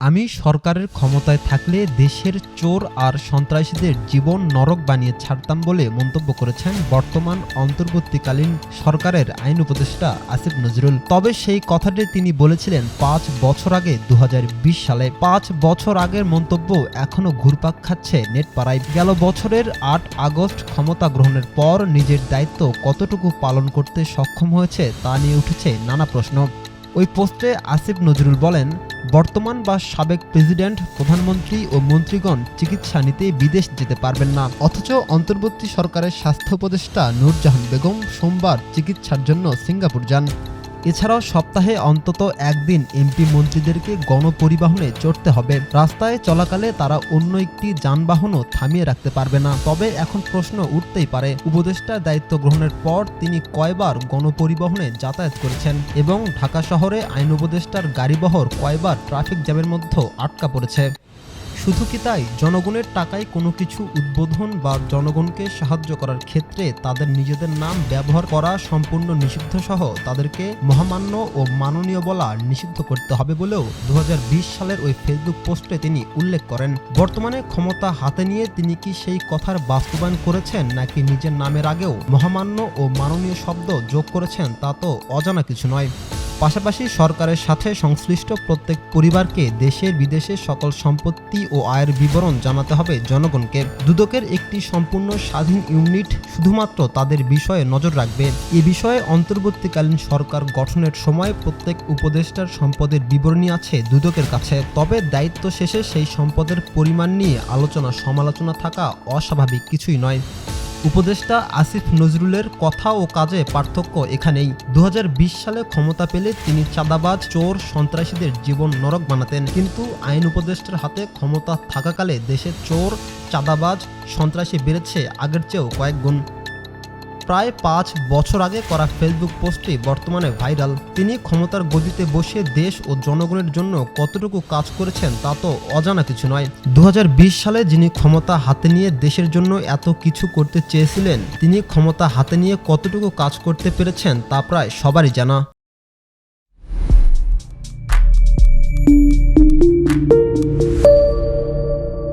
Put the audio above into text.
আমি সরকারের ক্ষমতায় থাকলে দেশের চোর আর সন্ত্রাসীদের জীবন নরক বানিয়ে ছাড়তাম বলে মন্তব্য করেছেন বর্তমান অন্তর্বর্তীকালীন সরকারের আইন উপদেষ্টা আসিফ নজরুল। তবে সেই কথাটি তিনি বলেছিলেন ৫ বছর আগে ২০২০ সালে। ৫ বছর আগের মন্তব্য এখনো ঘুরপাক খাচ্ছে নেটপাড়ায়। গেল বছরের ৮ আগস্ট ক্ষমতা গ্রহণের পর নিজের দায়িত্ব কতটুকু পালন করতে সক্ষম হয়েছে তা নিয়ে উঠেছে নানা প্রশ্ন। ওই পোস্টে আসিফ নজরুল বলেন, বর্তমান বা সাবেক প্রেসিডেন্ট, প্রধানমন্ত্রী ও মন্ত্রীগণ চিকিৎসা নিতে বিদেশ যেতে পারবেন না, অথচ অন্তর্বর্তী সরকারের স্বাস্থ্য উপদেষ্টা নূরজাহান বেগম সোমবার চিকিৎসার জন্য সিঙ্গাপুর যান। এছাড়াও সপ্তাহে অন্তত একদিন এমপি মন্ত্রীদেরকে গণপরিবহনে চড়তে হবে। রাস্তায় চলাকালে তারা অন্য একটি যানবাহনও থামিয়ে রাখতে পারবে না। তবে এখন প্রশ্ন উঠতেই পারে, উপদেষ্টার দায়িত্ব গ্রহণের পর তিনি কয়বার গণপরিবহনে যাতায়াত করেছেন এবং ঢাকা শহরে আইন উপদেষ্টার গাড়িবহর কয়বার ট্রাফিক জ্যামের মধ্যে আটকা পড়েছে। শুধু কি তাই, জনগণের টাকায় কোনো কিছু উদ্বোধন বা জনগণকে সাহায্য করার ক্ষেত্রে তাদের নিজেদের নাম ব্যবহার করা সম্পূর্ণ নিষিদ্ধ সহ তাদেরকে মহামান্য ও মাননীয় বলা নিষিদ্ধ করতে হবে বলেও ২০২০ সালের ওই ফেসবুক পোস্টে তিনি উল্লেখ করেন। বর্তমানে ক্ষমতা হাতে নিয়ে তিনি কি সেই কথার বাস্তবায়ন করেছেন নাকি নিজের নামের আগেও মহামান্য ও মাননীয় শব্দ যোগ করেছেন তা তো অজানা কিছু নয়। পাশাপাশি সরকারের সাথে সংশ্লিষ্ট প্রত্যেক পরিবারকে দেশের বিদেশের সকল সম্পত্তি ও আয়ের বিবরণ জানাতে হবে জনগণকে। দুদকের একটি সম্পূর্ণ স্বাধীন ইউনিট শুধুমাত্র তাদের বিষয়ে নজর রাখবে। এ বিষয়ে অন্তর্বর্তীকালীন সরকার গঠনের সময় প্রত্যেক উপদেষ্টার সম্পদের বিবরণী আছে দুদকের কাছে। তবে দায়িত্ব শেষে সেই সম্পদের পরিমাণ নিয়ে আলোচনা সমালোচনা থাকা অস্বাভাবিক কিছুই নয়। উপদেষ্টা আসিফ নজরুলের কথা ও কাজে পার্থক্য এখানেই। ২০২০ সালে ক্ষমতা পেলে তিনি চাঁদাবাজ, চোর, সন্ত্রাসীদের জীবন নরক বানাতেন, কিন্তু আইন উপদেষ্টার হাতে ক্ষমতা থাকাকালে দেশে চোর, চাঁদাবাজ, সন্ত্রাসী বেড়েছে আগের চেয়েও কয়েক গুণ। প্রায় ৫ বছর আগে করা ফেসবুক পোস্টটি বর্তমানে ভাইরাল। তিনি ক্ষমতার গদিতে বসে দেশ ও জনগণের জন্য কতটুকু কাজ করেছেন তা তো অজানা কিছু নয়। ২০২০ সালে যিনি ক্ষমতা হাতে নিয়ে দেশের জন্য এত কিছু করতে চেয়েছিলেন, তিনি ক্ষমতা হাতে নিয়ে কতটুকু কাজ করতে পেরেছেন তা প্রায় সবারই জানা।